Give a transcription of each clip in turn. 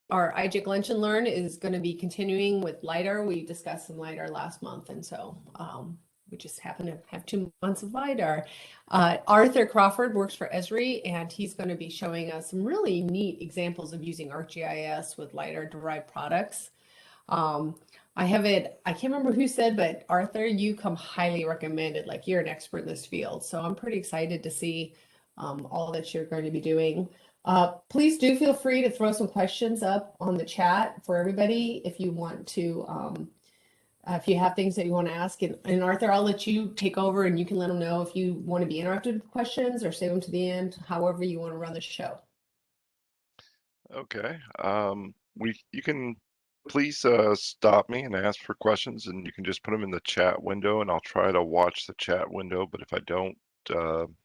our IGIC Lunch and Learn is going to be continuing with LiDAR. We discussed some LiDAR last month, and so we just happen to have 2 months of LiDAR. Arthur Crawford works for Esri, and he's going to be showing us some really neat examples of using ArcGIS with LiDAR derived products. I can't remember who said, but Arthur, you come highly recommended, like you're an expert in this field. So I'm pretty excited to see all that you're going to be doing. Please do feel free to throw some questions up on the chat for everybody if you want to, if you have things that you want to ask. And Arthur, I'll let you take over and you can let them know if you want to be interrupted with questions or save them to the end, however you want to run the show. Okay. You can please stop me and ask for questions, and you can just put them in the chat window, and I'll try to watch the chat window. But if I don't,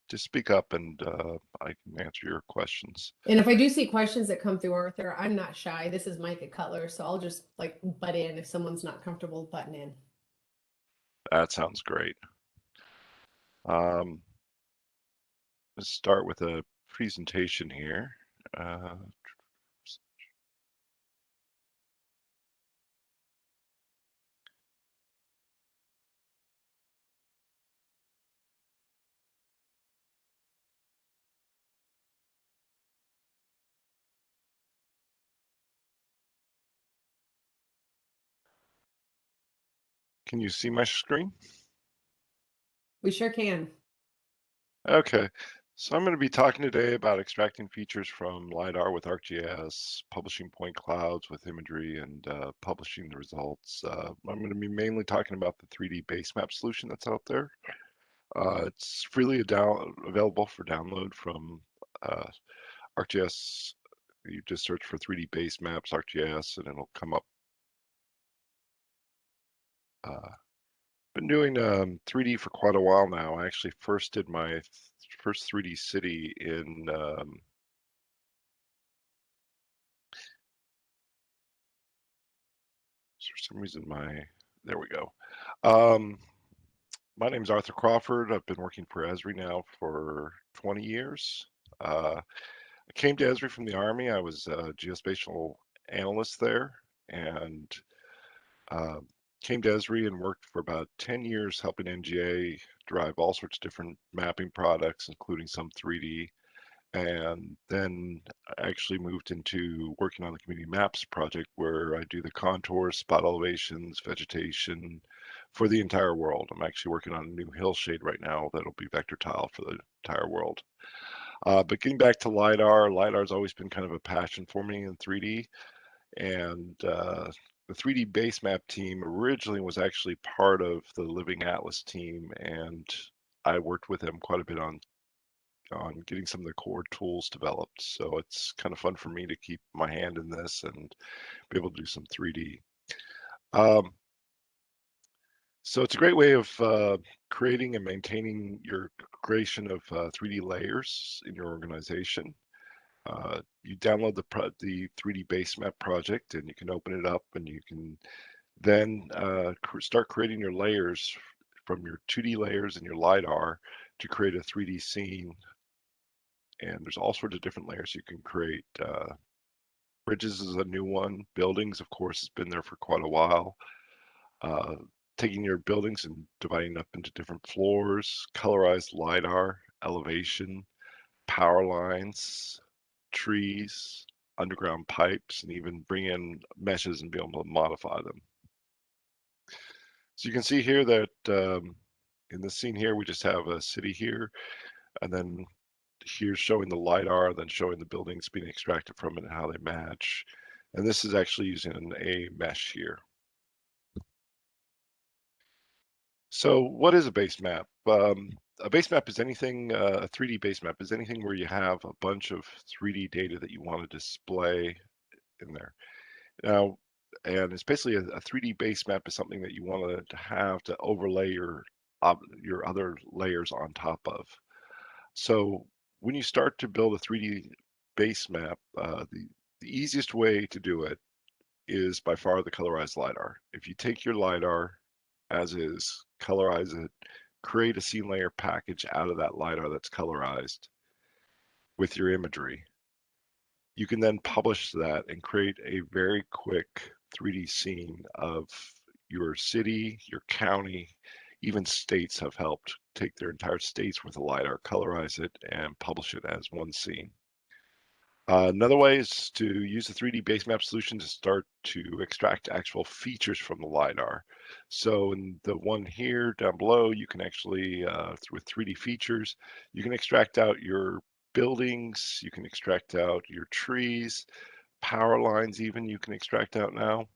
just speak up and I can answer your questions. And if I do see questions that come through, Arthur, I'm not shy. This is Micah Cutler, so I'll just like butt in if someone's not comfortable butting in. That sounds great. Let's start with a presentation here. Can you see my screen? We sure can. Okay, so I'm going to be talking today about extracting features from LiDAR with ArcGIS, publishing point clouds with imagery, and publishing the results. I'm going to be mainly talking about the 3D Basemap solution that's out there. It's freely available for download from ArcGIS. You just search for 3D Basemaps ArcGIS and it'll come up. Been doing 3D for quite a while now. I actually first did my first 3D city in for some reason there we go. My name is Arthur Crawford. I've been working for Esri now for 20 years. I came to Esri from the Army. I was a geospatial analyst there, and came to Esri and worked for about 10 years helping NGA drive all sorts of different mapping products, including some 3D. And then I actually moved into working on the community maps project where I do the contours, spot elevations, vegetation for the entire world. I'm actually working on a new hillshade right now that'll be vector tile for the entire world. But getting back to LiDAR has always been kind of a passion for me in 3D. And the 3D Basemap team originally was actually part of the Living Atlas team, and I worked with them quite a bit on getting some of the core tools developed. So it's kind of fun for me to keep my hand in this and be able to do some 3D. So it's a great way of creating and maintaining your creation of 3D layers in your organization. You download the 3D Basemap project and you can open it up and you can then start creating your layers from your 2D layers in your LiDAR to create a 3D scene. And there's all sorts of different layers you can create. Bridges is a new one. Buildings, of course, has been there for quite a while. Taking your buildings and dividing up into different floors, colorized LiDAR, elevation, power lines, trees, underground pipes, and even bring in meshes and be able to modify them. So you can see here that in this scene here, we just have a city here, and then here's showing the LiDAR, then showing the buildings being extracted from it and how they match. And this is actually using a mesh here. So what is a base map? A base map is anything, a 3D base map is anything where you have a bunch of 3D data that you want to display in there. Now, and it's basically a 3D base map is something that you want to have to overlay your other layers on top of. So when you start to build a 3D base map, the easiest way to do it is by far the colorized LiDAR. If you take your LiDAR as is, colorize it, create a scene layer package out of that LiDAR that's colorized with your imagery, You can then publish that and create a very quick 3D scene of your city, your county, even states have helped take their entire states with a LiDAR, colorize it, and publish it as one scene. Another way is to use the 3D Basemap solution to start to extract actual features from the LiDAR. So in the one here down below, you can actually, with 3D features, you can extract out your buildings, you can extract out your trees, power lines even you can extract out now,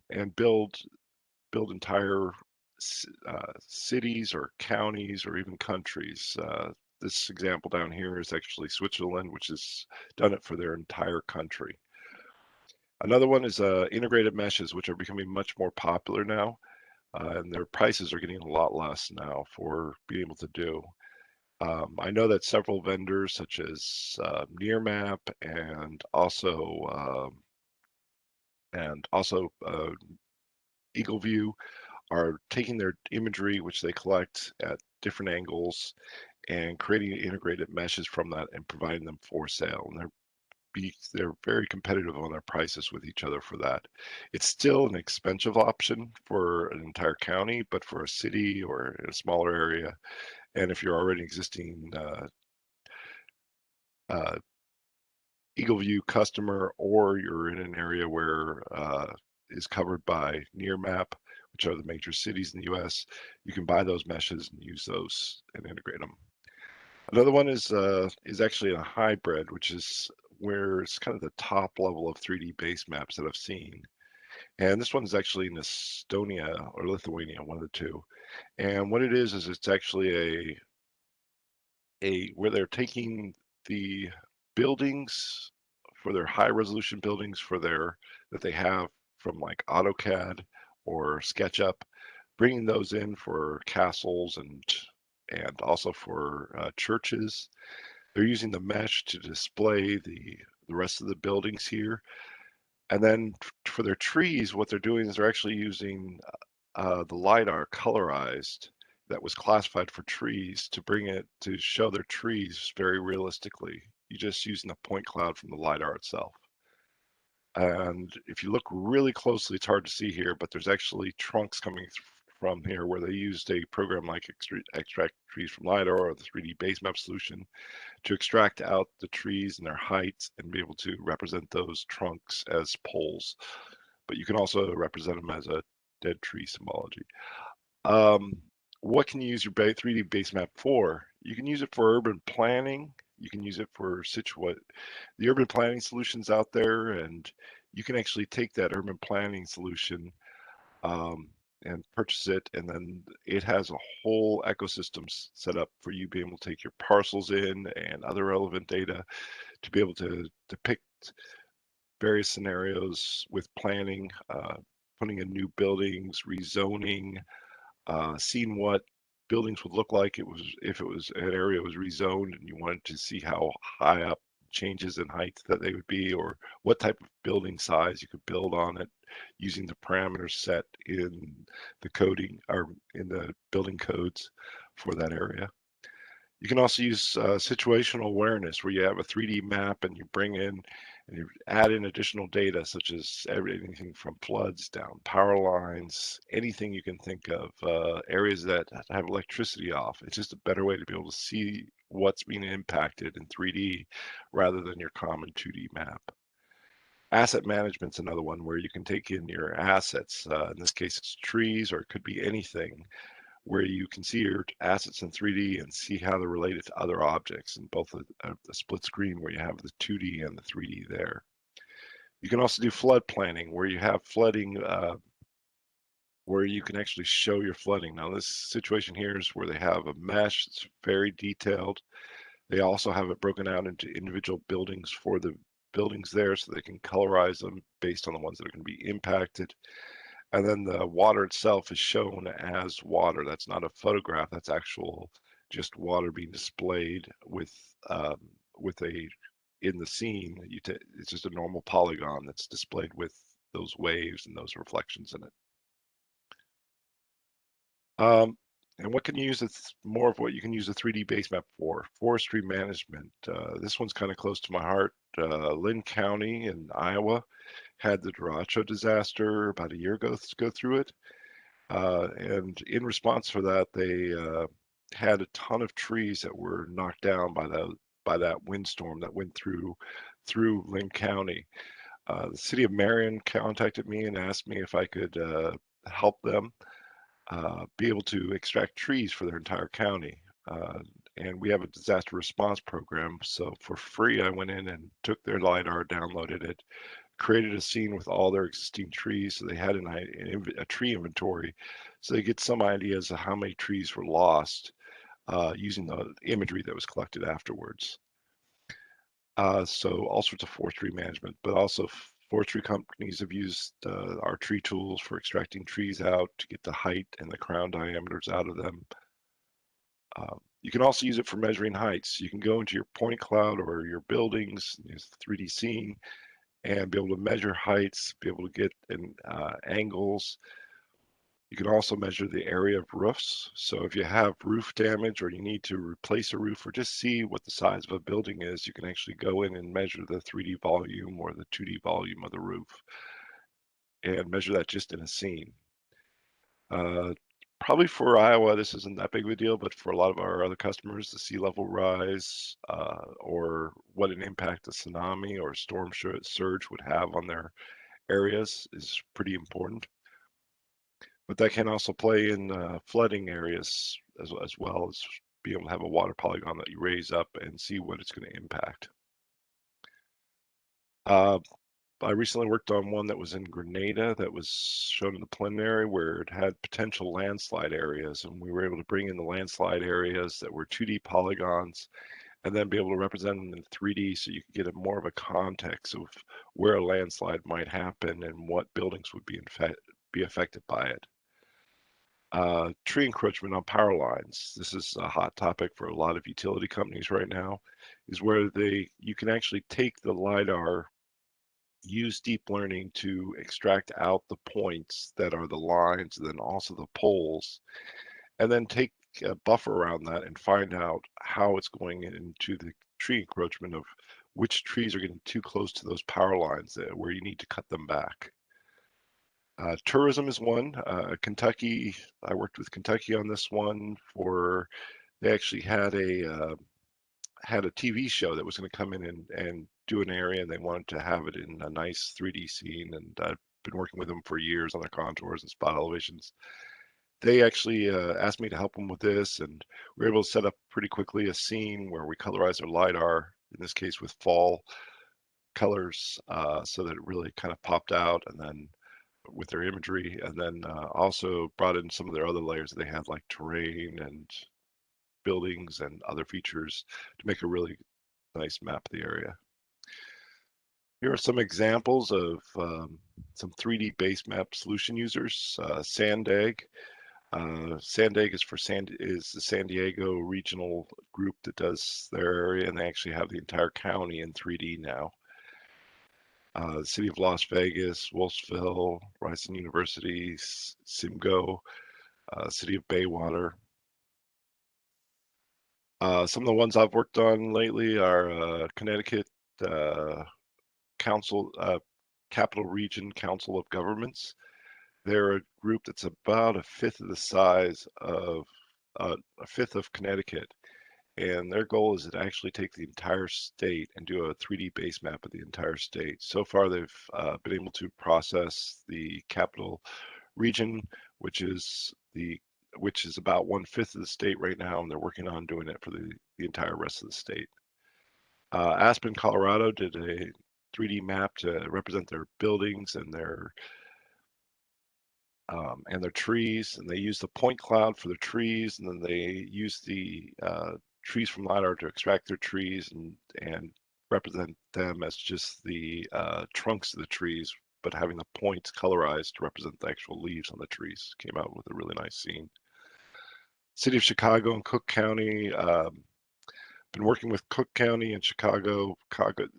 and build entire cities or counties or even countries. This example down here is actually Switzerland, which has done it for their entire country. Another one is integrated meshes, which are becoming much more popular now, and their prices are getting a lot less now for being able to do. I know that several vendors such as Nearmap and also Eagle View are taking their imagery, which they collect at different angles, and creating integrated meshes from that and providing them for sale. And they're very competitive on their prices with each other for that. It's still an expensive option for an entire county, but for a city or a smaller area, and if you're already existing Eagle View customer, or you're in an area where is covered by Nearmap, which are the major cities in the US, you can buy those meshes and use those and integrate them. Another one is actually a hybrid, which is where it's kind of the top level of 3D base maps that I've seen. And this one is actually in Estonia or Lithuania, one of the two. And what it is it's actually where they're taking the buildings for their high resolution buildings that they have from like AutoCAD or SketchUp, bringing those in for castles and also for churches. They're using the mesh to display the rest of the buildings here. And then for their trees, what they're doing is they're actually using the LiDAR colorized that was classified for trees to bring it to show their trees very realistically. You just using the point cloud from the LiDAR itself. And if you look really closely, it's hard to see here, but there's actually trunks coming from here where they used a program like Extract Trees from LiDAR or the 3D Basemap solution to extract out the trees and their heights and be able to represent those trunks as poles. But you can also represent them as a dead tree symbology. What can you use your 3D Basemap for? You can use it for urban planning. You can use it for the urban planning solutions out there, and you can actually take that urban planning solution and purchase it, and then it has a whole ecosystem set up for you being able to take your parcels in and other relevant data to be able to depict various scenarios with planning, putting in new buildings, rezoning, seeing what buildings would look like if it was an area was rezoned and you wanted to see how high up changes in height that they would be, or what type of building size you could build on it using the parameters set in the coding or in the building codes for that area. You can also use situational awareness, where you have a 3D map and you bring in and you add in additional data, such as anything from floods down power lines, anything you can think of, areas that have electricity off. It's just a better way to be able to see what's being impacted in 3D rather than your common 2D map. Asset management's another one where you can take in your assets. In this case, it's trees, or it could be anything, where you can see your assets in 3D and see how they're related to other objects in both a split screen where you have the 2D and the 3D there. You can also do flood planning, where you have flooding, where you can actually show your flooding. Now this situation here is where they have a mesh that's very detailed. They also have it broken out into individual buildings for the buildings there, so they can colorize them based on the ones that are going to be impacted. And then the water itself is shown as water. That's not a photograph. That's actual just water being displayed with in the scene. It's just a normal polygon that's displayed with those waves and those reflections in it. And what can you use? It's more of what you can use a 3D base map for. Forestry management. This one's kind of close to my heart. Lynn County in Iowa had the derecho disaster about a year ago to go through it. And in response for that, they had a ton of trees that were knocked down by that windstorm that went through Lynn County. The city of Marion contacted me and asked me if I could help them be able to extract trees for their entire county. And we have a disaster response program. So for free, I went in and took their LiDAR, downloaded it, created a scene with all their existing trees. So they had a tree inventory. So they get some ideas of how many trees were lost using the imagery that was collected afterwards. So all sorts of forestry management, but also forestry companies have used our tree tools for extracting trees out to get the height and the crown diameters out of them. You can also use it for measuring heights. You can go into your point cloud or your buildings, 3D scene, and be able to measure heights, be able to get angles. You can also measure the area of roofs. So if you have roof damage or you need to replace a roof or just see what the size of a building is, you can actually go in and measure the 3D volume or the 2D volume of the roof and measure that just in a scene. Probably for Iowa, this isn't that big of a deal, but for a lot of our other customers, the sea level rise or what an impact a tsunami or a storm surge would have on their areas is pretty important. But that can also play in flooding areas as well as be able to have a water polygon that you raise up and see what it's going to impact. I recently worked on one that was in Grenada that was shown in the preliminary where it had potential landslide areas, and we were able to bring in the landslide areas that were 2D polygons and then be able to represent them in 3D so you could get more of a context of where a landslide might happen and what buildings would be affected by it. Tree encroachment on power lines. This is a hot topic for a lot of utility companies right now, is where you can actually take the LiDAR, use deep learning to extract out the points that are the lines and then also the poles, and then take a buffer around that and find out how it's going into the tree encroachment of which trees are getting too close to those power lines where you need to cut them back. Tourism is one. Kentucky, I worked with Kentucky on this one they actually had a TV show that was going to come in and do an area, and they wanted to have it in a nice 3D scene, and I've been working with them for years on their contours and spot elevations. They actually asked me to help them with this, and we were able to set up pretty quickly a scene where we colorized our LiDAR, in this case with fall colors, so that it really kind of popped out, and then with their imagery, and then also brought in some of their other layers that they had, like terrain and buildings and other features to make a really nice map of the area. Here are some examples of some 3D Basemap Solution users. Sandag. Sandag is the San Diego regional group that does their area, and they actually have the entire county in 3D now. The city of Las Vegas, Wolfsville, Ryerson University, Simcoe, city of Baywater. Some of the ones I've worked on lately are Connecticut Capital Region Council of Governments. They're a group that's about a fifth of the size of Connecticut. And their goal is to actually take the entire state and do a 3D base map of the entire state. So far, they've been able to process the capital region, which is about 1/5 of the state right now, and they're working on doing it for the entire rest of the state. Aspen, Colorado did a 3D map to represent their buildings and their trees, and they use the point cloud for the trees, and then they use the trees from LiDAR to extract their trees and represent them as just the trunks of the trees, but having the points colorized to represent the actual leaves on the trees. Came out with a really nice scene. City of Chicago and Cook County. Been working with Cook County and Chicago.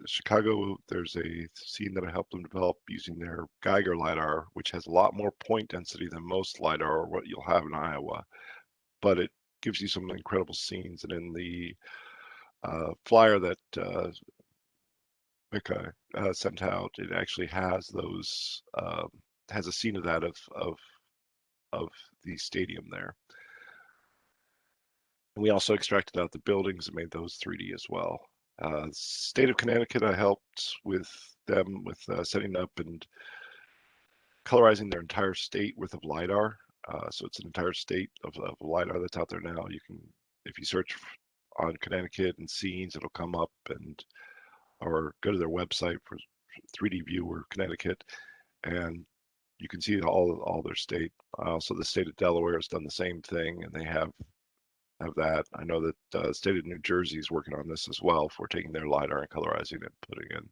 Chicago, there's a scene that I helped them develop using their Geiger LiDAR, which has a lot more point density than most LiDAR or what you'll have in Iowa. but it gives you some incredible scenes. And in the flyer that Mika sent out, it actually has those has a scene of that of the stadium there. And we also extracted out the buildings and made those 3D as well. State of Connecticut, I helped with them with setting up and colorizing their entire state worth of LiDAR. So it's an entire state of LiDAR that's out there now. You can, if you search on Connecticut and scenes, it'll come up, and or go to their website for 3D viewer Connecticut, and you can see all their state. Also, the state of Delaware has done the same thing, and they have that. I know that the state of New Jersey is working on this as well for taking their LiDAR and colorizing it and putting in.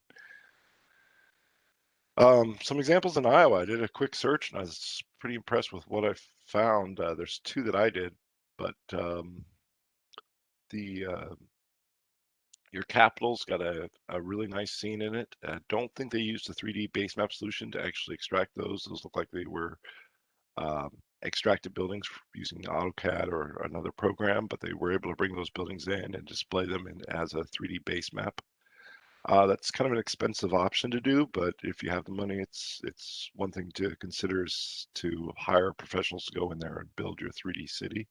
Some examples in Iowa. I did a quick search and I was pretty impressed with what I found. There's two that I did, but your capital's got a really nice scene in it. I don't think they used the 3D Basemap Solution to actually extract those. Those look like they were extracted buildings using AutoCAD or another program, but they were able to bring those buildings in and display them as a 3D base map. That's kind of an expensive option to do, but if you have the money, it's one thing to consider is to hire professionals to go in there and build your 3D city.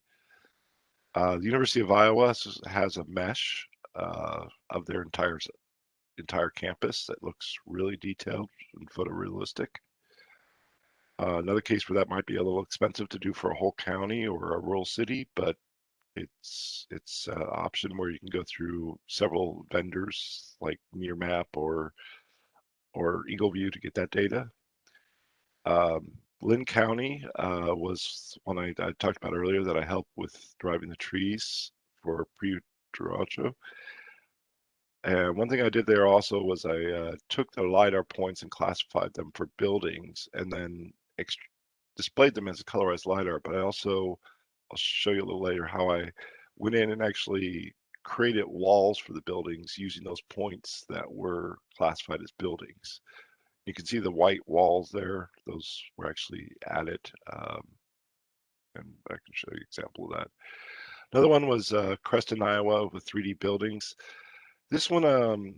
The University of Iowa has a mesh of their entire campus that looks really detailed and photorealistic. Another case where that might be a little expensive to do for a whole county or a rural city, but it's an option where you can go through several vendors like Nearmap or EagleView to get that data. Lynn County was one I talked about earlier that I helped with driving the trees for preprocessing. And one thing I did there also was I took the LiDAR points and classified them for buildings and then displayed them as a colorized LiDAR, but I'll show you a little later how I went in and actually created walls for the buildings using those points that were classified as buildings. You can see the white walls there. Those were actually added, and I can show you an example of that. Another one was Creston, Iowa with 3D buildings. This one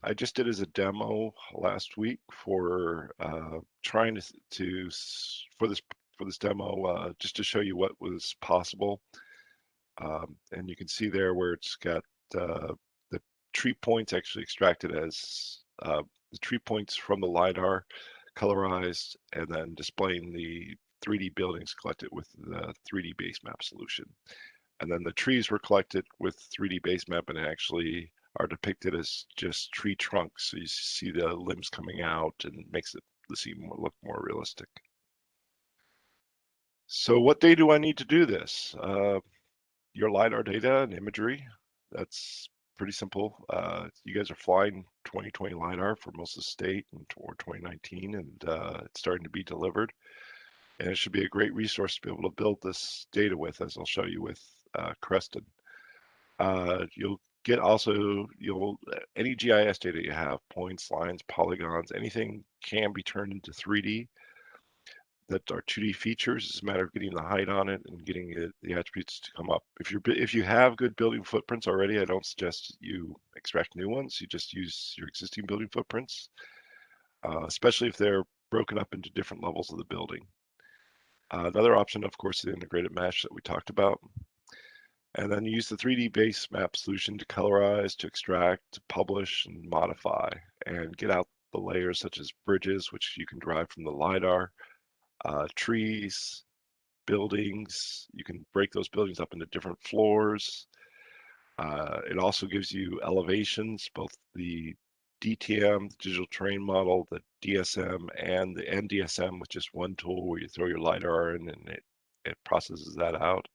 I just did as a demo last week for trying for this demo just to show you what was possible. And you can see there where it's got the tree points actually extracted as the tree points from the LiDAR colorized and then displaying the 3D buildings collected with the 3D Basemap solution. And then the trees were collected with 3D Basemap and actually are depicted as just tree trunks. So you see the limbs coming out and makes the scene look more realistic. So what day do I need to do this? Your LiDAR data and imagery, that's pretty simple. You guys are flying 2020 LiDAR for most of the state or 2019, and it's starting to be delivered. And it should be a great resource to be able to build this data with, as I'll show you with Creston. You'll get any GIS data you have, points, lines, polygons, anything can be turned into 3D that are 2D features. It's a matter of getting the height on it and getting the attributes to come up. If you have good building footprints already, I don't suggest you extract new ones. You just use your existing building footprints, especially if they're broken up into different levels of the building. Another option, of course, is the integrated mesh that we talked about. And then use the 3D Basemap solution to colorize, to extract, to publish, and modify, and get out the layers such as bridges, which you can derive from the LiDAR, trees, buildings. You can break those buildings up into different floors. It also gives you elevations, both the DTM, the digital terrain model, the DSM, and the NDSM, which is one tool where you throw your LiDAR in and it processes that out.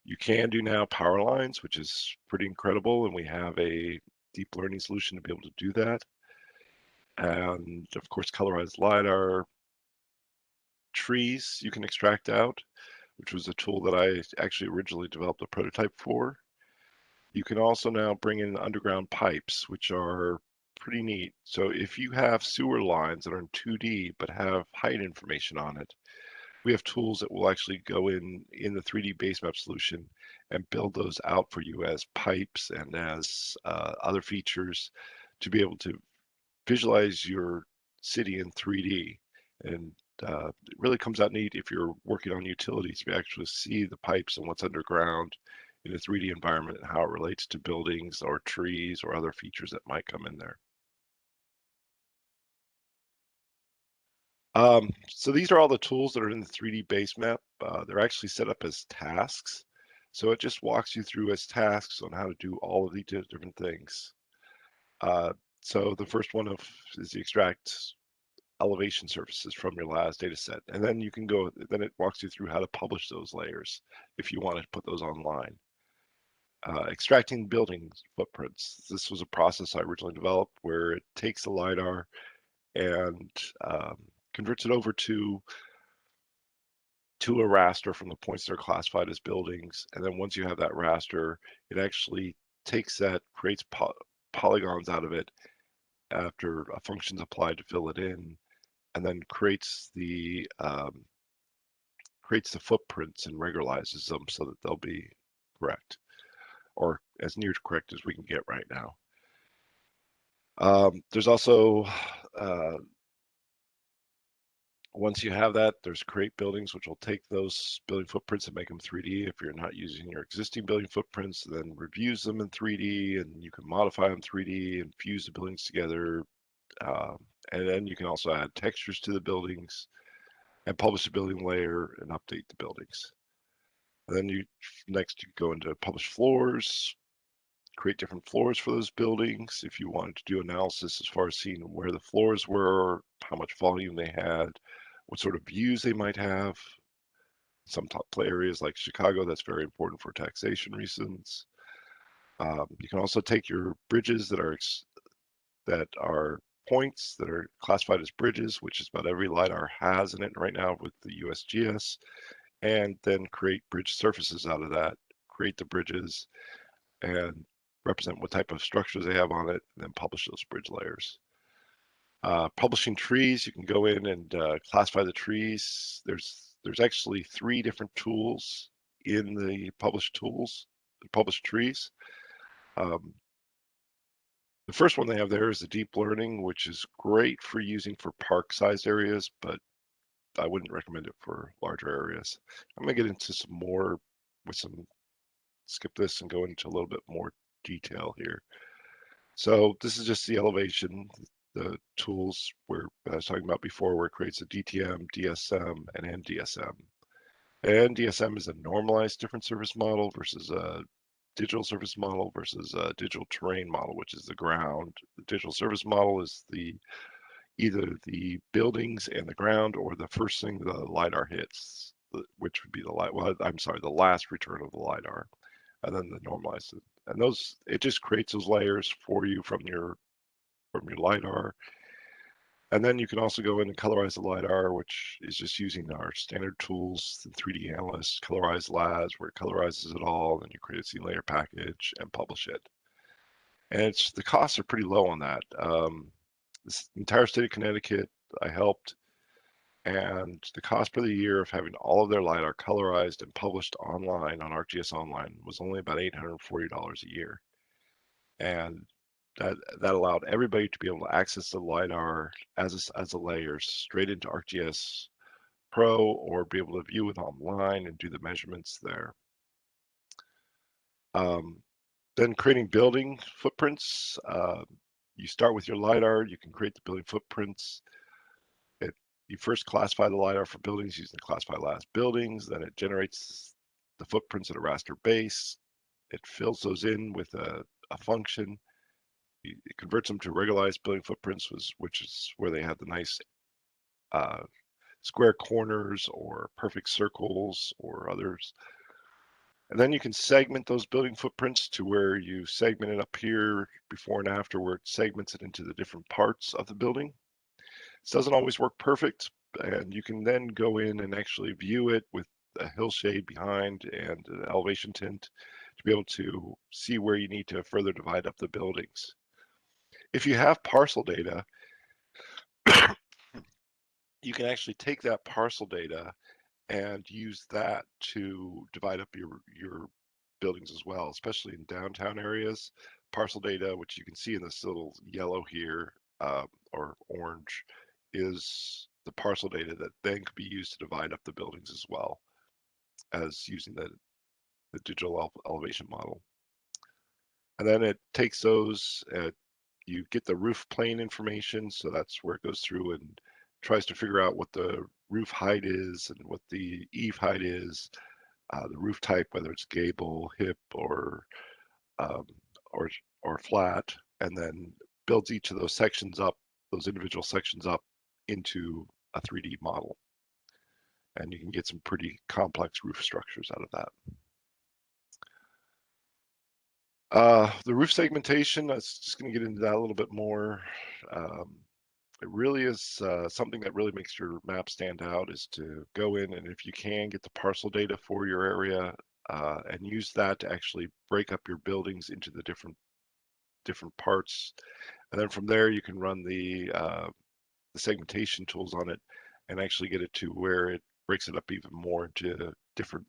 You can do now power lines, which is pretty incredible, and we have a deep learning solution to be able to do that. And of course, colorized LiDAR, trees you can extract out, which was a tool that I actually originally developed a prototype for. You can also now bring in underground pipes, which are pretty neat. So if you have sewer lines that are in 2D but have height information on it, we have tools that will actually go in the 3D Basemap solution and build those out for you as pipes and as other features to be able to visualize your city in 3D. And it really comes out neat if you're working on utilities. You actually see the pipes and what's underground in a 3D environment and how it relates to buildings or trees or other features that might come in there. So these are all the tools that are in the 3D Basemap. They're actually set up as tasks. So it just walks you through as tasks on how to do all of these different things. So the first one is the extract elevation surfaces from your LAS data set. And then you can go, then it walks you through how to publish those layers if you want to put those online. Extracting building footprints. This was a process I originally developed where it takes the LiDAR and converts it over to a raster from the points that are classified as buildings. And then once you have that raster, it actually takes that, creates polygons out of it after a function's applied to fill it in, and then creates the footprints and regularizes them so that they'll be correct, or as near to correct as we can get right now. There's also once you have that, there's create buildings, which will take those building footprints and make them 3D. If you're not using your existing building footprints, then reviews them in 3D, and you can modify them 3D and fuse the buildings together. And then you can also add textures to the buildings and publish a building layer and update the buildings. And then next you go into publish floors, create different floors for those buildings. If you wanted to do analysis as far as seeing where the floors were, how much volume they had, what sort of views they might have. Some top areas like Chicago, that's very important for taxation reasons. You can also take your bridges that are points that are classified as bridges, which is about every LiDAR has in it right now with the USGS, and then create bridge surfaces out of that, create the bridges, and represent what type of structures they have on it, and then publish those bridge layers. Publishing trees, you can go in and classify the trees. There's actually 3 different tools in the published trees. The first one they have there is the deep learning, which is great for using for park-sized areas, but I wouldn't recommend it for larger areas. I'm going to get into some more skip this and go into a little bit more detail here. So this is just the elevation, the tools where I was talking about before, where it creates a DTM, DSM, and NDSM. And DSM is a normalized different surface model versus a digital surface model versus a digital terrain model, which is the ground. The digital surface model is either the buildings and the ground, or the first thing the LiDAR hits, which would be the last return of the LiDAR, and then the normalized. And it just creates those layers for you from your LiDAR. And then you can also go in and colorize the LiDAR, which is just using our standard tools, the 3D Analyst, Colorized Labs, where it colorizes it all, and you create a scene layer package and publish it. And the costs are pretty low on that. This entire state of Connecticut, I helped, and the cost per the year of having all of their LiDAR colorized and published online on ArcGIS Online was only about $840 a year. And that allowed everybody to be able to access the LiDAR as a layer straight into ArcGIS Pro, or be able to view it online and do the measurements there. Then creating building footprints. You start with your LiDAR, you can create the building footprints. You first classify the LiDAR for buildings using the classify last buildings, then it generates the footprints at a raster base. It fills those in with a function. It converts them to regularized building footprints, which is where they have the nice square corners or perfect circles or others. And then you can segment those building footprints to where you segment it up here before and after, where it segments it into the different parts of the building. This doesn't always work perfect, and you can then go in and actually view it with a hillshade behind and an elevation tint to be able to see where you need to further divide up the buildings. If you have parcel data, you can actually take that parcel data and use that to divide up your buildings as well, especially in downtown areas. Parcel data, which you can see in this little yellow here, or orange, is the parcel data that then could be used to divide up the buildings as well as using the digital elevation model. And then it takes those, you get the roof plane information, so that's where it goes through and tries to figure out what the roof height is and what the eave height is, the roof type, whether it's gable, hip, um, or flat, and then builds each of those sections up, those individual sections up into a 3D model. And you can get some pretty complex roof structures out of that. The roof segmentation, I was just going to get into that a little bit more. It really is something that really makes your map stand out, is to go in and, if you can, get the parcel data for your area and use that to actually break up your buildings into the different parts. And then from there, you can run the segmentation tools on it and actually get it to where it breaks it up even more into different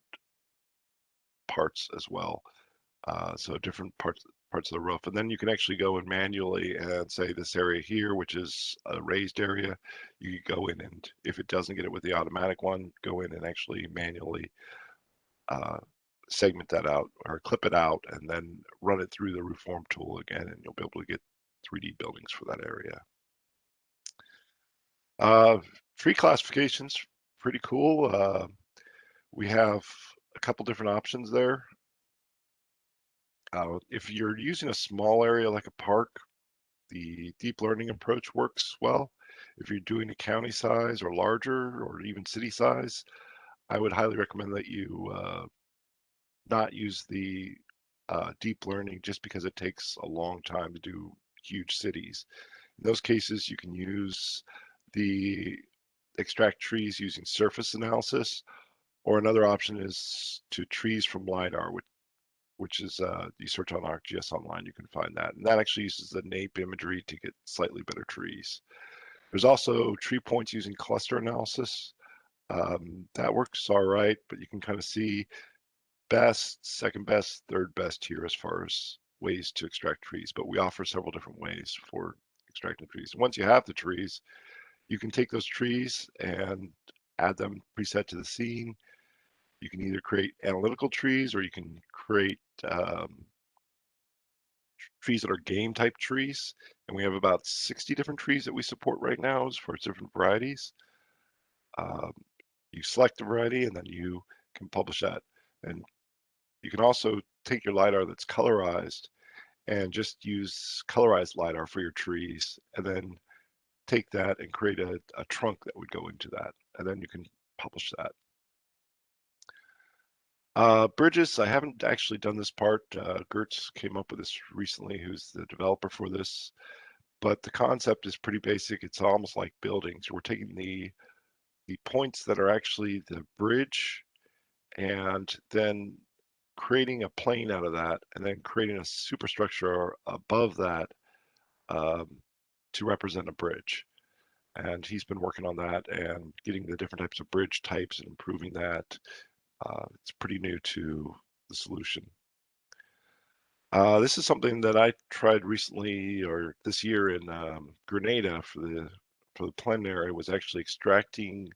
parts as well. So different parts of the roof, and then you can actually go in manually and say this area here, which is a raised area, you can go in, and if it doesn't get it with the automatic one, go in and actually manually segment that out or clip it out, and then run it through the roof form tool again, and you'll be able to get 3D buildings for that area. Tree classifications, pretty cool. We have a couple different options there. If you're using a small area like a park, the deep learning approach works well. If you're doing a county size or larger or even city size, I would highly recommend that you not use the deep learning, just because it takes a long time to do huge cities. In those cases, you can use the extract trees using surface analysis, or another option is to trees from LiDAR, which is you search on ArcGIS online, you can find that. And that actually uses the NAPE imagery to get slightly better trees. There's also tree points using cluster analysis. That works all right, but you can kind of see best, second best, third best here as far as ways to extract trees. But we offer several different ways for extracting trees. Once you have the trees, you can take those trees and add them preset to the scene. You can either create analytical trees, or you can create trees that are game type trees. And we have about 60 different trees that we support right now as far as different varieties. You select the variety, and then you can publish that. And you can also take your LiDAR that's colorized and just use colorized LiDAR for your trees, and then take that and create a trunk that would go into that. And then you can publish that. Bridges, I haven't actually done this part. Gertz came up with this recently, who's the developer for this. But the concept is pretty basic. It's almost like buildings. We're taking the points that are actually the bridge, and then creating a plane out of that, and then creating a superstructure above that to represent a bridge. And he's been working on that and getting the different types of bridge types and improving that. It's pretty new to the solution. This is something that I tried recently, or this year, in Grenada for the preliminary, was actually extracting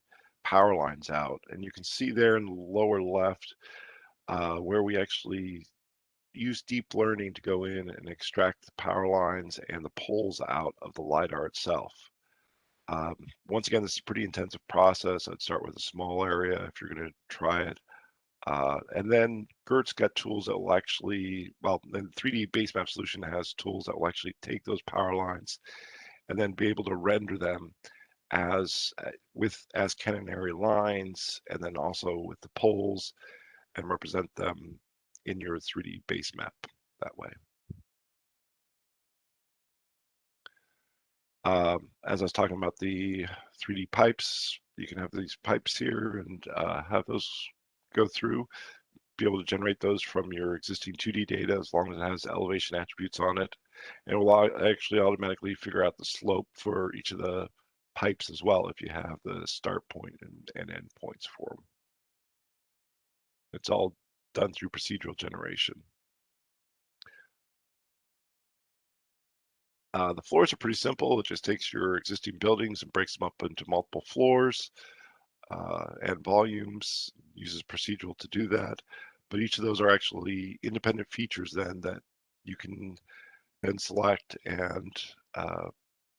power lines out. And you can see there in the lower left where we actually use deep learning to go in and extract the power lines and the poles out of the LiDAR itself. Once again, this is a pretty intensive process. I'd start with a small area if you're going to try it. And then Gert's got tools that will actually, well, the 3D Basemap Solution has tools that will actually take those power lines and then be able to render them as catenary lines, and then also with the poles, and represent them in your 3D base map that way. As I was talking about the 3D pipes, you can have these pipes here and have those go through, be able to generate those from your existing 2D data, as long as it has elevation attributes on it. And it will actually automatically figure out the slope for each of the pipes as well, if you have the start point and end points for them. It's all done through procedural generation. The floors are pretty simple. It just takes your existing buildings and breaks them up into multiple floors and volumes, uses procedural to do that. But each of those are actually independent features then that you can then select and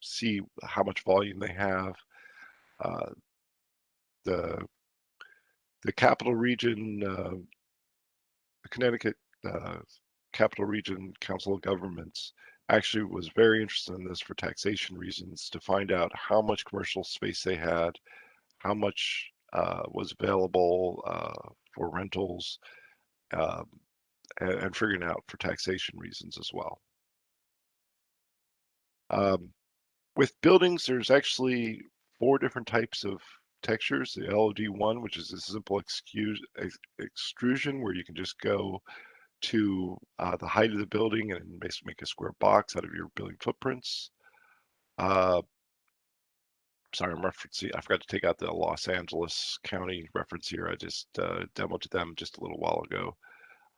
see how much volume they have. The capital region, the Connecticut Capital Region Council of Governments actually was very interested in this for taxation reasons, to find out how much commercial space they had, how much was available for rentals, and figuring out for taxation reasons as well. With buildings, there's actually 4 different types of textures. The LOD1, which is a simple extrusion where you can just go to the height of the building and basically make a square box out of your building footprints. Sorry, I'm referencing, I forgot to take out the Los Angeles County reference here. I just demoed to them just a little while ago.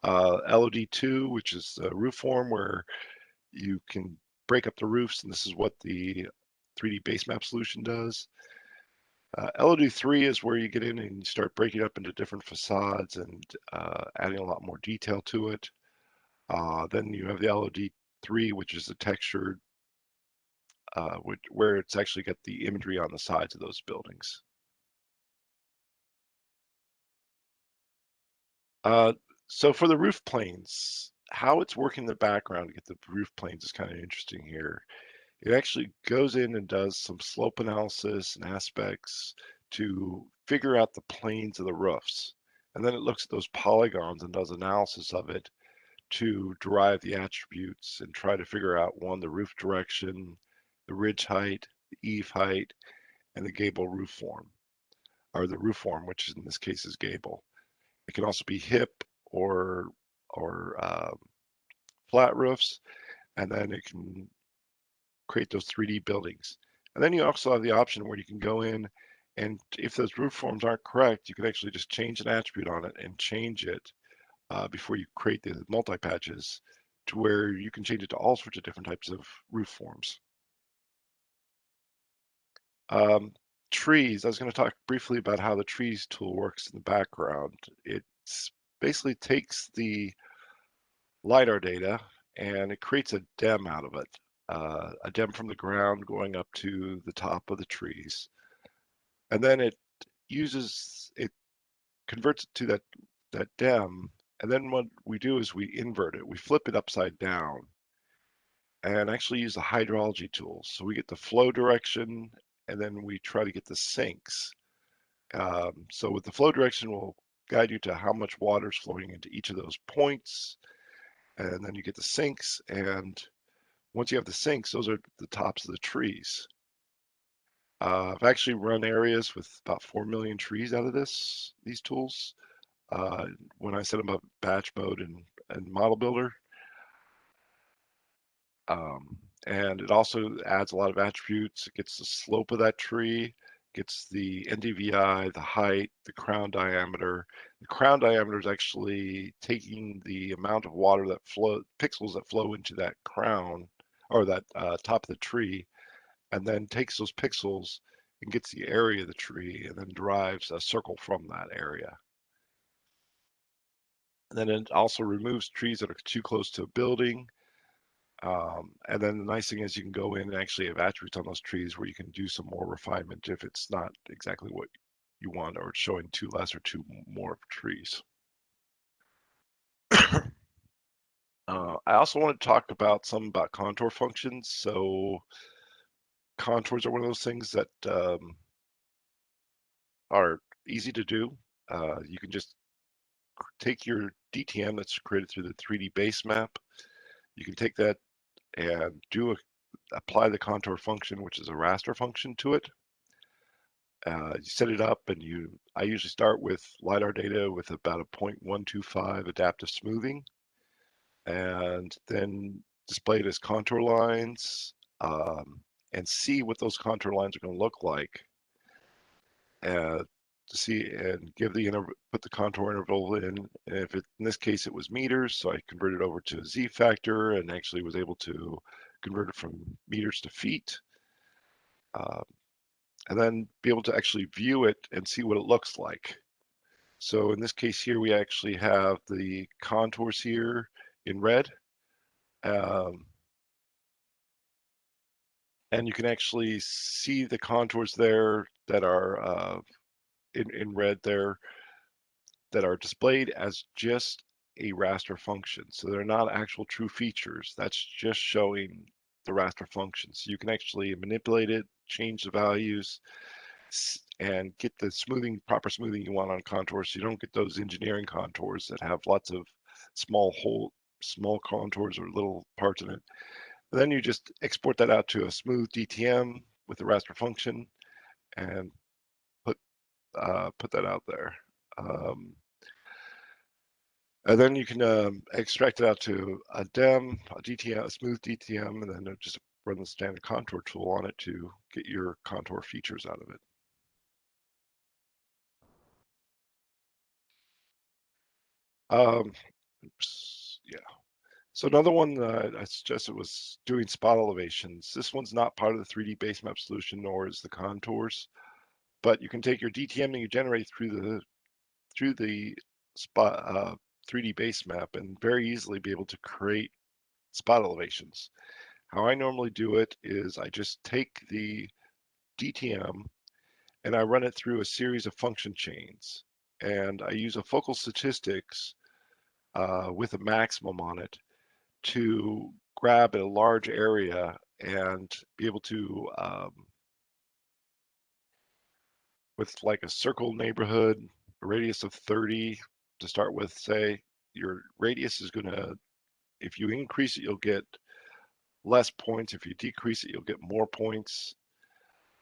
LOD2, which is the roof form where you can break up the roofs, and this is what the 3D Basemap Solution does. LOD3 is where you get in and start breaking up into different facades and adding a lot more detail to it. Then you have the LOD3, which is the textured, where it's actually got the imagery on the sides of those buildings. So for the roof planes, how it's working in the background to get the roof planes is kind of interesting here. It actually goes in and does some slope analysis and aspects to figure out the planes of the roofs. And then it looks at those polygons and does analysis of it to derive the attributes and try to figure out, one, the roof direction, the ridge height, the eave height, and the gable roof form, or the roof form, which in this case is gable. It can also be hip or flat roofs, and then it can create those 3D buildings. And then you also have the option where you can go in, and if those roof forms aren't correct, you can actually just change an attribute on it and change it before you create the multi-patches, to where you can change it to all sorts of different types of roof forms. Trees, I was going to talk briefly about how the trees tool works in the background. It basically takes the LiDAR data and it creates a DEM out of it, a DEM from the ground going up to the top of the trees. And then it converts it to that DEM. And then what we do is we invert it. We flip it upside down and actually use the hydrology tools. So we get the flow direction, and then we try to get the sinks. So with the flow direction, we'll guide you to how much water is flowing into each of those points. And then you get the sinks. And once you have the sinks, those are the tops of the trees. I've actually run areas with about 4 million trees out of these tools. When I set them up batch mode and model builder. And it also adds a lot of attributes. It gets the slope of that tree, gets the NDVI, the height, the crown diameter. The crown diameter is actually taking the amount of water that pixels that flow into that crown, or that top of the tree, and then takes those pixels and gets the area of the tree and then derives a circle from that area. And then it also removes trees that are too close to a building. And then the nice thing is you can go in and actually have attributes on those trees where you can do some more refinement if it's not exactly what you want, or it's showing too less or too more trees. I also want to talk about contour functions. So contours are one of those things that are easy to do. You can just take your DTM that's created through the 3D Basemap. You can take that and apply the contour function, which is a raster function, to it. You set it up, and I usually start with LiDAR data with about a 0.125 adaptive smoothing, and then display it as contour lines, and see what those contour lines are going to look like. to see and give the put the contour interval in. And if it, in this case it was meters, so I converted over to a Z factor and actually was able to convert it from meters to feet. And then be able to actually view it and see what it looks like. So in this case here, we actually have the contours here in red. And you can actually see the contours there that are in red there that are displayed as just a raster function. So they're not actual true features. That's just showing the raster function. So you can actually manipulate it, change the values, and get the smoothing, proper smoothing you want on contours. So you don't get those engineering contours that have lots of small contours or little parts in it. And then you just export that out to a smooth DTM with the raster function and put that out there. And then you can extract it out to a DEM, a DTM, a smooth DTM, and then just run the standard contour tool on it to get your contour features out of it. Yeah. So another one that I suggested was doing spot elevations. This one's not part of the 3D Basemap solution, nor is the contours, but you can take your DTM that you generate through the spot 3D Basemap and very easily be able to create spot elevations. How I normally do it is I just take the DTM and I run it through a series of function chains, and I use a focal statistics with a maximum on it to grab a large area and be able to, with like a circle neighborhood, a radius of 30 to start with, say, your radius is going to, if you increase it, you'll get less points. If you decrease it, you'll get more points.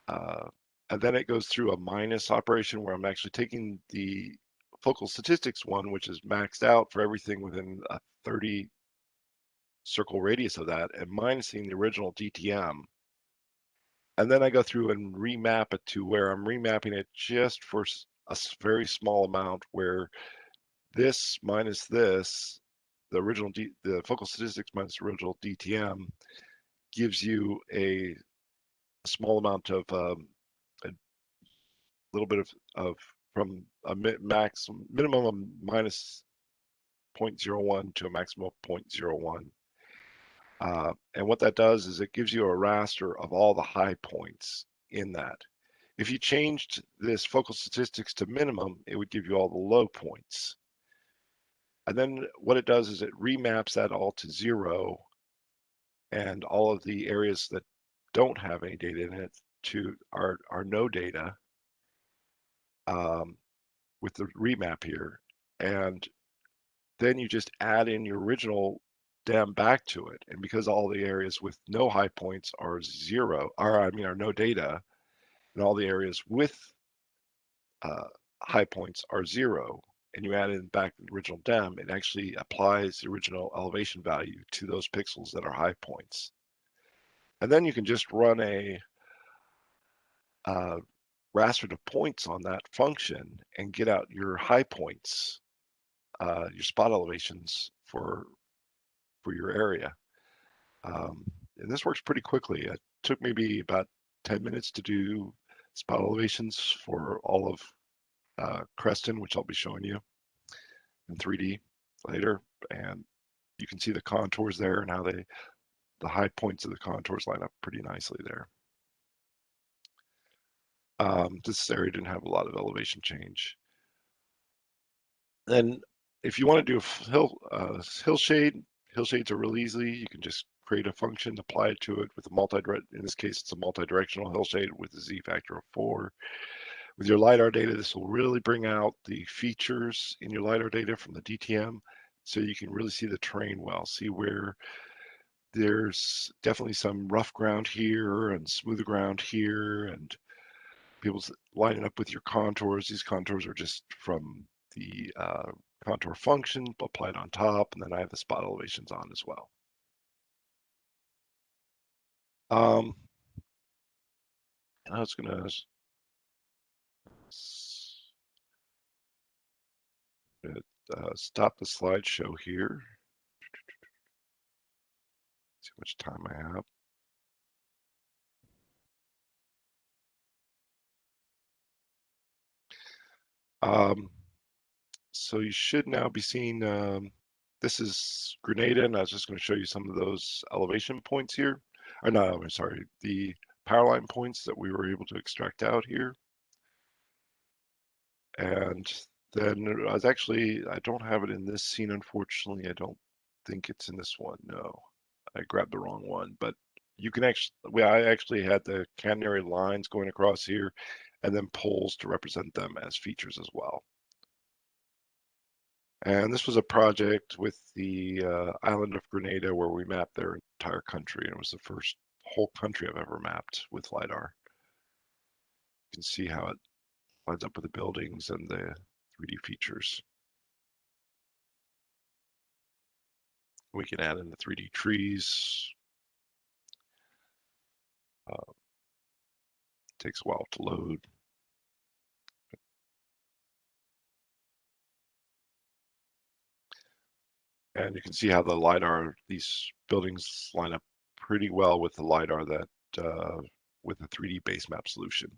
And then it goes through a minus operation where I'm actually taking the focal statistics one, which is maxed out for everything within a 30 circle radius of that, and minusing the original DTM. And then I go through and remap it to where I'm remapping it just for a very small amount, where this minus this, the focal statistics minus the original DTM, gives you a small amount of a little bit of from a minimum of minus 0.01 to a maximum of 0.01. And what that does is it gives you a raster of all the high points in that. If you changed this focal statistics to minimum, it would give you all the low points. And then what it does is it remaps that all to 0, and all of the areas that don't have any data in it to are no data with the remap here. And then you just add in your original DEM back to it. And because all the areas with no high points are are no data, and all the areas with high points are 0, and you add in back the original DEM, it actually applies the original elevation value to those pixels that are high points. And then you can just run a raster to points on that function and get out your high points, your spot elevations for your area. And this works pretty quickly. It took maybe about 10 minutes to do spot elevations for all of Creston, which I'll be showing you in 3D later. And you can see the contours there and how the high points of the contours line up pretty nicely there. This area didn't have a lot of elevation change. And if you want to do a hillshade, hillshades are really easy. You can just create a function, apply it to it with a in this case, it's a multi-directional hillshade with a Z factor of 4. With your LiDAR data, this will really bring out the features in your LiDAR data from the DTM, so you can really see the terrain well, see where there's definitely some rough ground here and smooth ground here, and people line it up with your contours. These contours are just from the contour function applied on top, and then I have the spot elevations on as well. And I was gonna Stop the slideshow here. See how much time I have. So you should now be seeing, this is Grenada, and I was just going to show you some of those elevation points here. Or no, I'm sorry, the power line points that we were able to extract out here. And then I was actually, I don't have it in this scene, unfortunately. I don't think it's in this one. No, I grabbed the wrong one. But you can actually, I actually had the catenary lines going across here and then poles to represent them as features as well. And this was a project with the island of Grenada where we mapped their entire country. And it was the first whole country I've ever mapped with LiDAR. You can see how it lines up with the buildings and the 3D features. We can add in the 3D trees. Takes a while to load. And you can see how the LiDAR, these buildings line up pretty well with the LiDAR that, with the 3D Basemap Solution.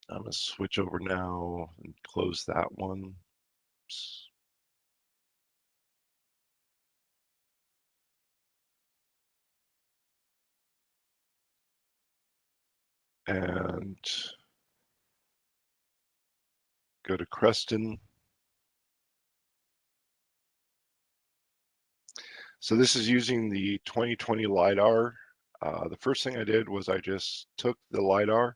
I'm going to switch over now and close that one. Oops. And go to Creston. So this is using the 2020 LiDAR. The first thing I did was I just took the LiDAR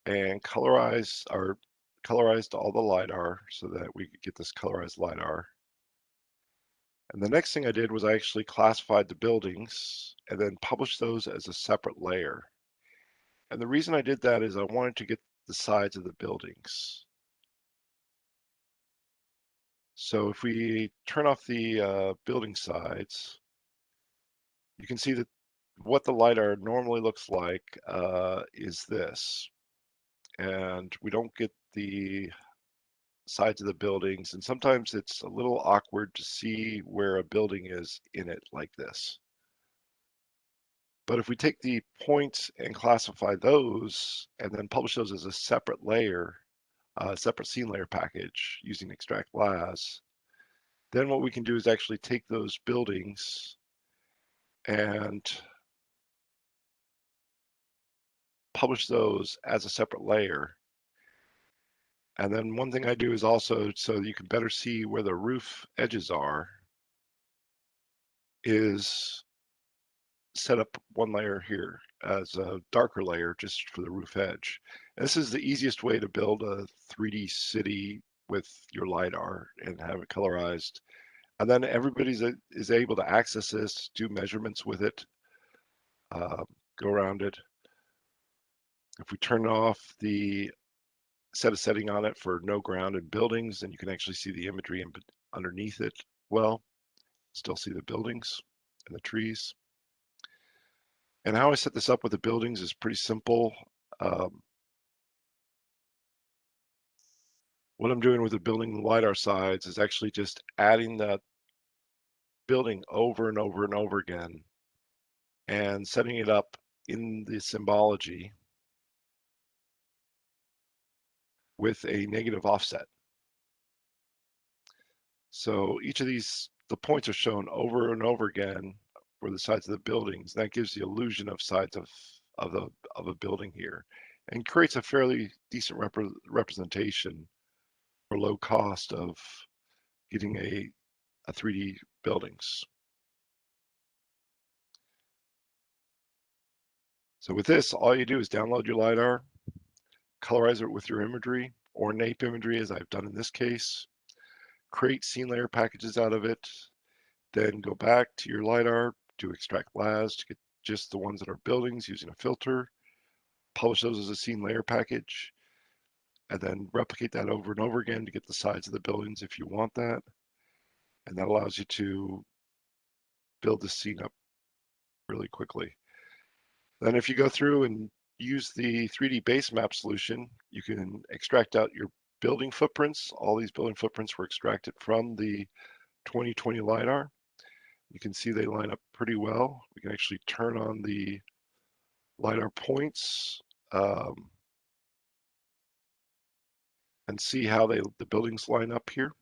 and colorized all the LiDAR so that we could get this colorized LiDAR. And the next thing I did was I actually classified the buildings and then published those as a separate layer. And the reason I did that is I wanted to get the sides of the buildings. So if we turn off the building sides, you can see that what the LiDAR normally looks like is this. And we don't get the sides of the buildings. And sometimes it's a little awkward to see where a building is in it like this. But if we take the points and classify those and then publish those as a separate layer, separate scene layer package using extract las, then what we can do is actually take those buildings and publish those as a separate layer. And then one thing I do is also, so you can better see where the roof edges are, is set up one layer here as a darker layer just for the roof edge. And this is the easiest way to build a 3D city with your LiDAR and have it colorized. And then everybody is able to access this, do measurements with it, go around it. If we turn off the set a setting on it for no ground in buildings, then you can actually see the imagery underneath it. Well, still see the buildings and the trees. And how I set this up with the buildings is pretty simple. What I'm doing with the building LiDAR sides is actually just adding that building over and over and over again and setting it up in the symbology with a negative offset. So each of these, the points are shown over and over again for the sides of the buildings. That gives the illusion of sides of a building here and creates a fairly decent representation for low cost of getting a 3D buildings. So with this, all you do is download your LiDAR, colorize it with your imagery or NAPE imagery, as I've done in this case, create scene layer packages out of it, then go back to your LiDAR, do extract las to get just the ones that are buildings using a filter, publish those as a scene layer package, and then replicate that over and over again to get the sides of the buildings if you want that. And that allows you to build the scene up really quickly. Then if you go through and use the 3D Basemap solution, you can extract out your building footprints. All these building footprints were extracted from the 2020 LiDAR. You can see they line up pretty well. We can actually turn on the LiDAR points and see how the buildings line up here.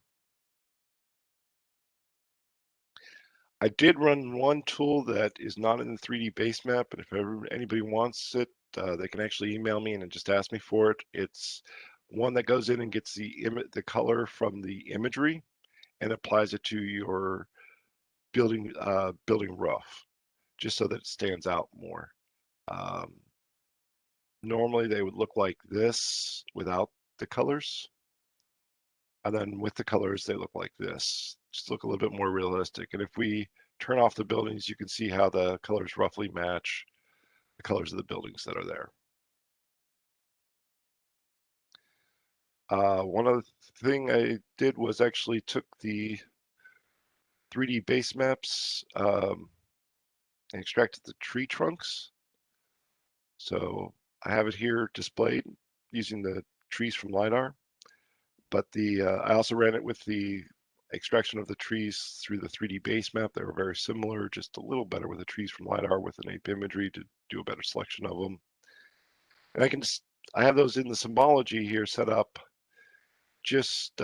I did run one tool that is not in the 3D Basemap, but if anybody wants it, they can actually email me and just ask me for it. It's one that goes in and gets the color from the imagery and applies it to your building roof, just so that it stands out more. Normally they would look like this without the colors, and then with the colors they look like this. Just look a little bit more realistic. And if we turn off the buildings, you can see how the colors roughly match the colors of the buildings that are there. One other thing I did was actually took the 3D base maps and extracted the tree trunks. So I have it here displayed using the trees from LiDAR, but I also ran it with the extraction of the trees through the 3D base map. They were very similar, just a little better with the trees from LiDAR with an ape imagery to do a better selection of them. And I have those in the symbology here set up, just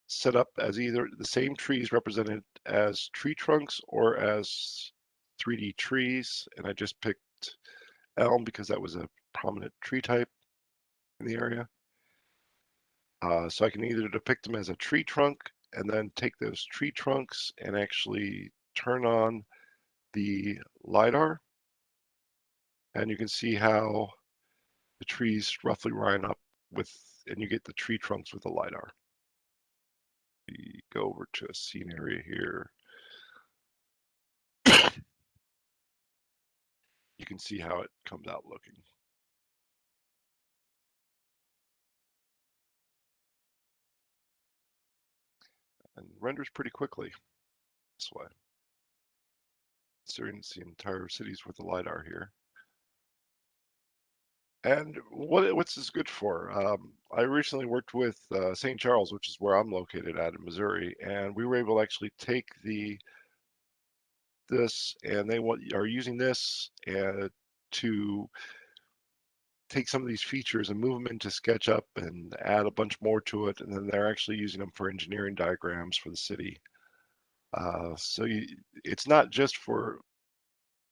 set up as either the same trees represented as tree trunks or as 3D trees. And I just picked elm because that was a prominent tree type in the area. So I can either depict them as a tree trunk and then take those tree trunks and actually turn on the LiDAR. And you can see how the trees roughly line up with, and you get the tree trunks with the LiDAR. We go over to a scene area here. You can see how it comes out looking. And renders pretty quickly this way. So you can see entire cities with the LiDAR here. And what's this good for? I recently worked with St. Charles, which is where I'm located at in Missouri, and we were able to actually take this, and they are using this to take some of these features and move them into SketchUp and add a bunch more to it, and then they're actually using them for engineering diagrams for the city. So it's not just for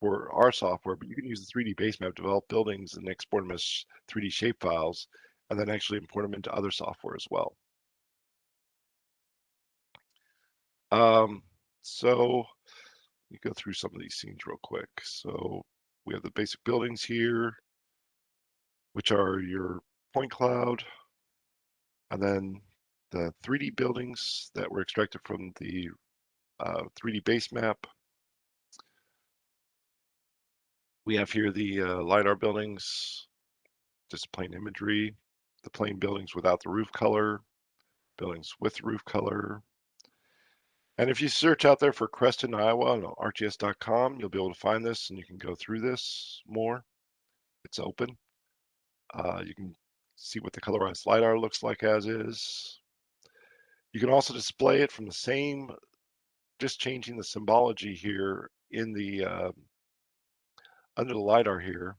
our software, but you can use the 3D Basemap to develop buildings and export them as 3D shapefiles, and then actually import them into other software as well. So let me go through some of these scenes real quick. So we have the basic buildings here, which are your point cloud, and then the 3D buildings that were extracted from the 3D Basemap. We have here the LiDAR buildings, just plain imagery, the plain buildings without the roof color, buildings with roof color. And if you search out there for Creston, Iowa on ArcGIS.com, you'll be able to find this and you can go through this more. It's open. You can see what the colorized LiDAR looks like as is. You can also display it from the same, just changing the symbology here in the under the LiDAR here.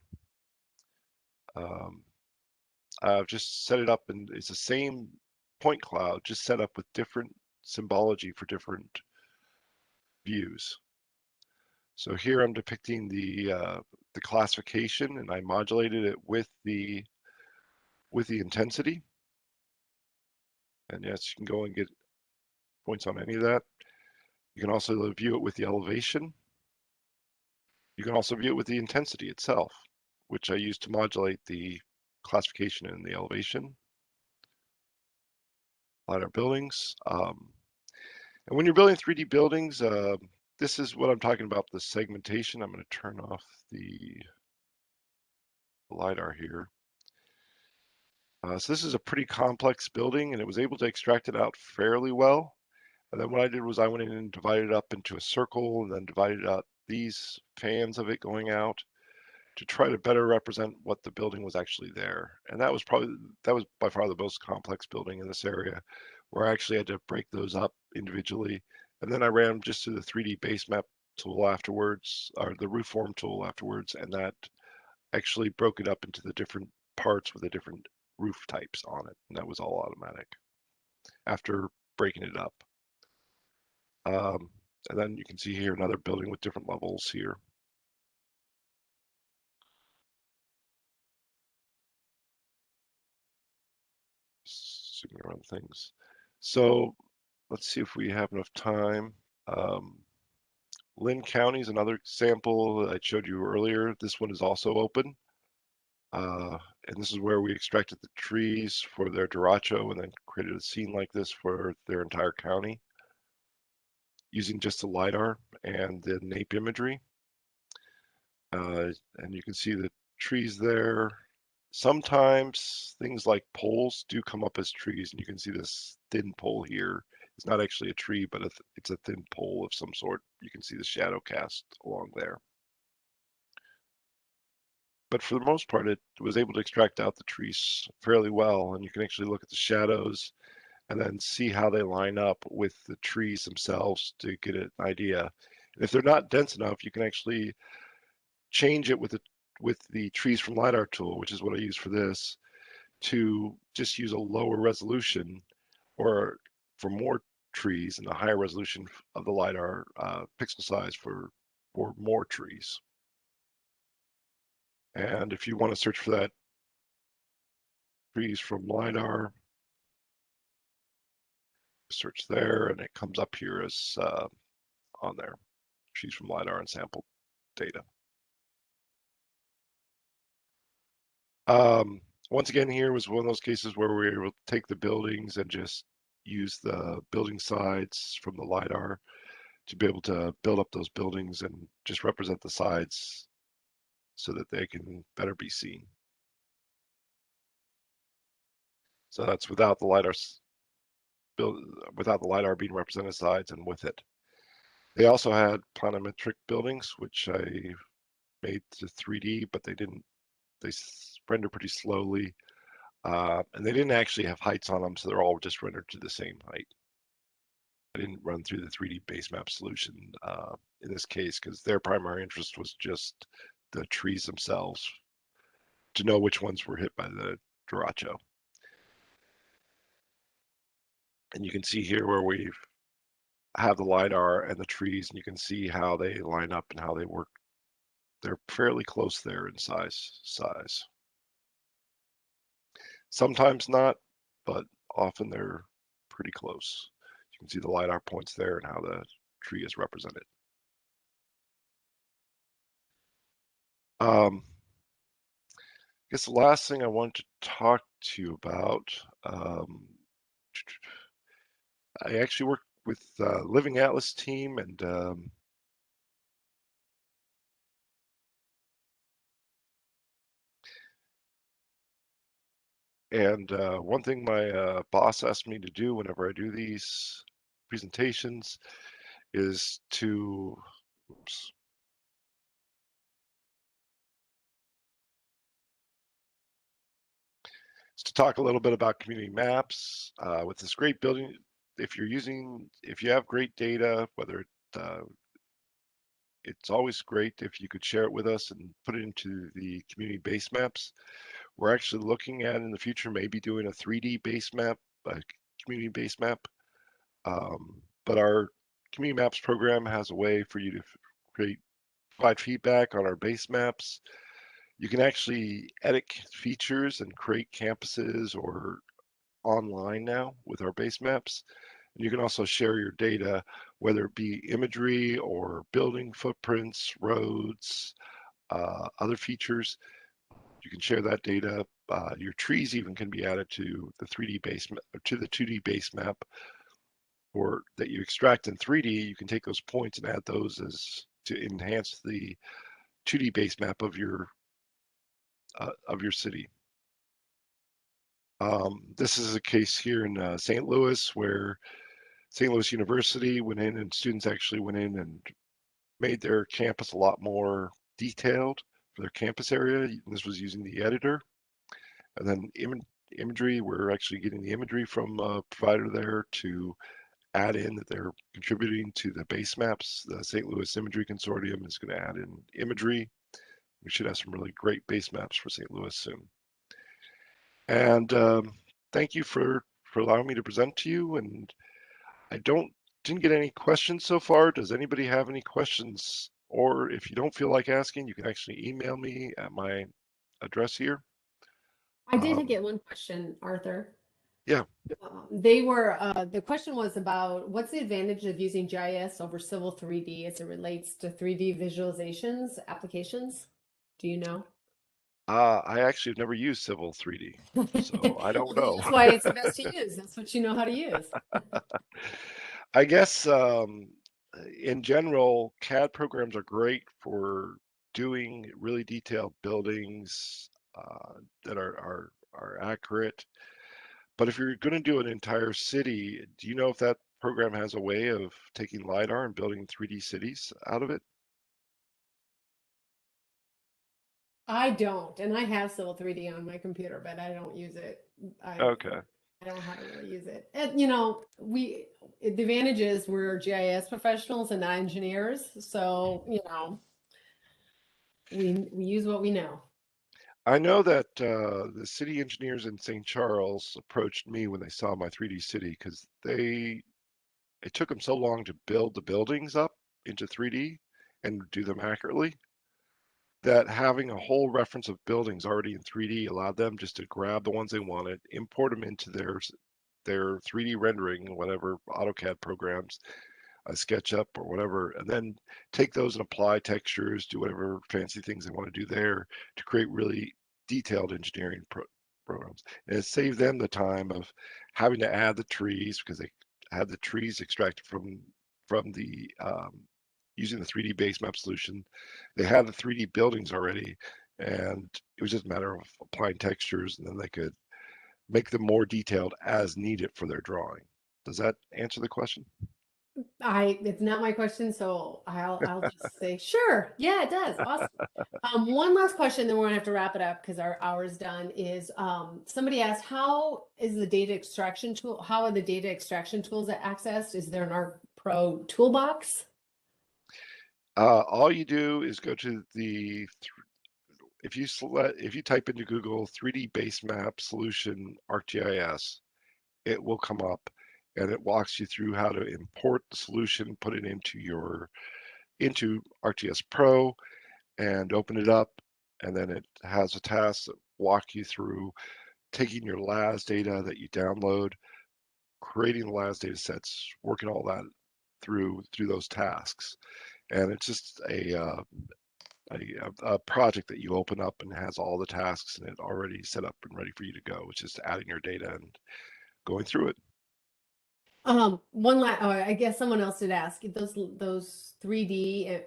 I've just set it up, and it's the same point cloud, just set up with different symbology for different views. So here I'm depicting the classification, and I modulated it with the intensity. And yes, you can go and get points on any of that. You can also view it with the elevation. You can also view it with the intensity itself, which I use to modulate the classification and the elevation. LiDAR buildings. And when you're building 3D buildings, this is what I'm talking about, the segmentation. I'm going to turn off the LiDAR here. So this is a pretty complex building, and it was able to extract it out fairly well. And then what I did was I went in and divided it up into a circle and then divided up these fans of it going out to try to better represent what the building was actually there. And that was by far the most complex building in this area, where I actually had to break those up individually. And then I ran them just through the 3D Basemap tool afterwards, or the roof form tool afterwards, and that actually broke it up into the different parts with the different roof types on it. And that was all automatic after breaking it up. And then you can see here another building with different levels here. Zooming around things. So let's see if we have enough time. Lynn County is another example that I showed you earlier. This one is also open. And this is where we extracted the trees for their derecho and then created a scene like this for their entire county using just the LiDAR and the NAPE imagery. And you can see the trees there. Sometimes things like poles do come up as trees, and you can see this thin pole here. It's not actually a tree, but it's a thin pole of some sort. You can see the shadow cast along there. But for the most part, it was able to extract out the trees fairly well, and you can actually look at the shadows and then see how they line up with the trees themselves to get an idea. And if they're not dense enough, you can actually change it with the trees from LiDAR tool, which is what I use for this, to just use a lower resolution, or for more trees and a higher resolution of the LiDAR pixel size for more trees. And if you want to search for that trees from LiDAR, search there, and it comes up here as on there, trees from LiDAR and sample data. Once again, here was one of those cases where we were able to take the buildings and just use the building sides from the LiDAR to be able to build up those buildings and just represent the sides so that they can better be seen. So that's without the LiDAR being represented sides and with it. They also had planimetric buildings, which I made to 3D, but they render pretty slowly. And they didn't actually have heights on them, so they're all just rendered to the same height. I didn't run through the 3D Basemap Solution in this case because their primary interest was just the trees themselves to know which ones were hit by the derecho. And you can see here where we have the LiDAR and the trees, and you can see how they line up and how they work. They're fairly close there in size. Sometimes not, but often they're pretty close. You can see the LiDAR points there and how the tree is represented. I guess the last thing I wanted to talk to you about, I actually work with Living Atlas team, and one thing my boss asked me to do whenever I do these presentations is to, talk a little bit about community maps with this great building. If you have great data, whether it's always great if you could share it with us and put it into the community base maps. We're actually looking at in the future maybe doing a 3D base map, a community base map. But our community maps program has a way for you to provide feedback on our base maps. You can actually edit features and create campuses or online now with our base maps. And you can also share your data, whether it be imagery or building footprints, roads, other features. You can share that data. Your trees even can be added to the 3D base to the 2D base map, or that you extract in 3D. You can take those points and add those as to enhance the 2D base map of your city. This is a case here in St. Louis where St. Louis University went in, and students actually went in and made their campus a lot more detailed for their campus area. This was using the editor. And then imagery, we're actually getting the imagery from a provider there to add in that they're contributing to the base maps. The St. Louis Imagery Consortium is going to add in imagery. We should have some really great base maps for St. Louis soon. And thank you for allowing me to present to you. And I didn't get any questions so far. Does anybody have any questions? Or if you don't feel like asking, you can actually email me at my address here. I did get one question, Arthur. Yeah. The question was about what's the advantage of using GIS over Civil 3D as it relates to 3D visualizations applications? Do you know? I actually have never used Civil 3D, so I don't know. That's why it's the best to use. That's what you know how to use. I guess in general, CAD programs are great for doing really detailed buildings that are accurate. But if you're going to do an entire city, do you know if that program has a way of taking LiDAR and building 3D cities out of it? I don't, and I have Civil 3D on my computer, but I don't use it. Okay. I don't know how to really use it. And you know, the advantage is we're GIS professionals and not engineers, so you know, we use what we know. I know that the city engineers in St. Charles approached me when they saw my 3D city because it took them so long to build the buildings up into 3D and do them accurately that having a whole reference of buildings already in 3D allowed them just to grab the ones they wanted, import them into their 3D rendering, whatever AutoCAD programs, SketchUp or whatever, and then take those and apply textures, do whatever fancy things they want to do there to create really detailed engineering programs. And it saved them the time of having to add the trees because they had the trees extracted from the using the 3D Basemap solution. They had the 3D buildings already, and it was just a matter of applying textures, and then they could make them more detailed as needed for their drawing. Does that answer the question? It's not my question, so I'll just say sure. Yeah, it does. Awesome. One last question, then we're gonna have to wrap it up because our hour's done. Is somebody asked how is the data extraction tool? How are the data extraction tools accessed? Is there an ArcGIS Pro toolbox? All you do is go to if you type into Google 3D Basemap Solution ArcGIS, it will come up and it walks you through how to import the solution, put it into ArcGIS Pro and open it up. And then it has a task that walk you through taking your LAS data that you download, creating the LAS data sets, working all that through those tasks. And it's just a project that you open up and has all the tasks and it already set up and ready for you to go. It's just adding your data and going through it. One last, oh, I guess someone else did ask those 3D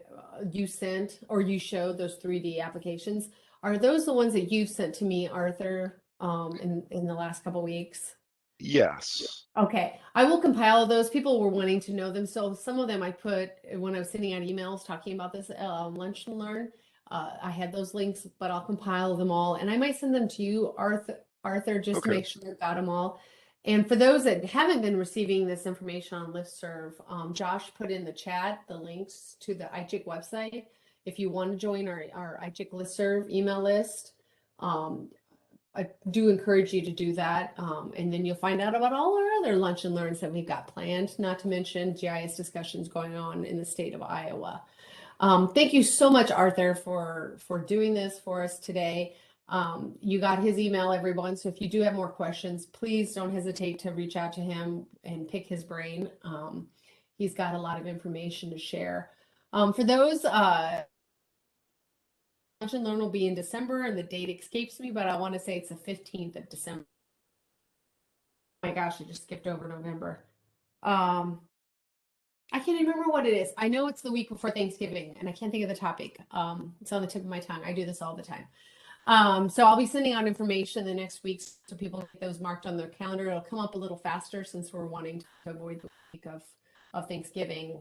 you sent or you showed those 3D applications. Are those the ones that you've sent to me, Arthur, in the last couple weeks? Yes. Okay, I will compile those. People were wanting to know them, so some of them I put when I was sending out emails talking about this lunch and learn. I had those links, but I'll compile them all, and I might send them to you, Arthur, just to make sure I've got them all. And for those that haven't been receiving this information on listserv, Josh put in the chat the links to the IGIC website. If you want to join our IGIC listserv email list, I do encourage you to do that. And then you'll find out about all our other lunch and learns that we've got planned, not to mention GIS discussions going on in the state of Iowa. Thank you so much, Arthur, for doing this for us today. You got his email, everyone. So if you do have more questions, please don't hesitate to reach out to him and pick his brain. He's got a lot of information to share. For those, Lunch and Learn will be in December, and the date escapes me, but I want to say it's the 15th of December. Oh my gosh, I just skipped over November. I can't even remember what it is. I know it's the week before Thanksgiving, and I can't think of the topic. It's on the tip of my tongue. I do this all the time. So I'll be sending out information the next week so people get those marked on their calendar. It'll come up a little faster since we're wanting to avoid the week of Thanksgiving.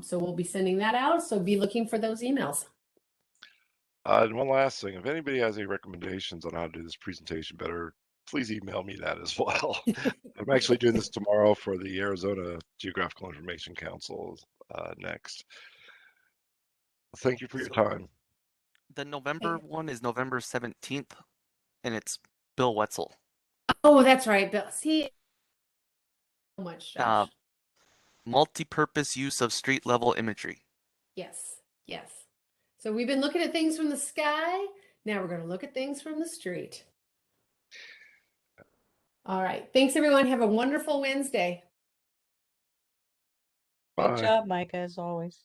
So we'll be sending that out. So be looking for those emails. And one last thing, if anybody has any recommendations on how to do this presentation better, please email me that as well. I'm actually doing this tomorrow for the Arizona Geographical Information Council next. Thank you for your time. The November one is November 17th, and it's Bill Wetzel. Oh, that's right, Bill. See, so much, Josh. Multi-purpose use of street level imagery. Yes, yes. So we've been looking at things from the sky. Now we're going to look at things from the street. All right. Thanks, everyone. Have a wonderful Wednesday. Bye. Good job, Micah, as always.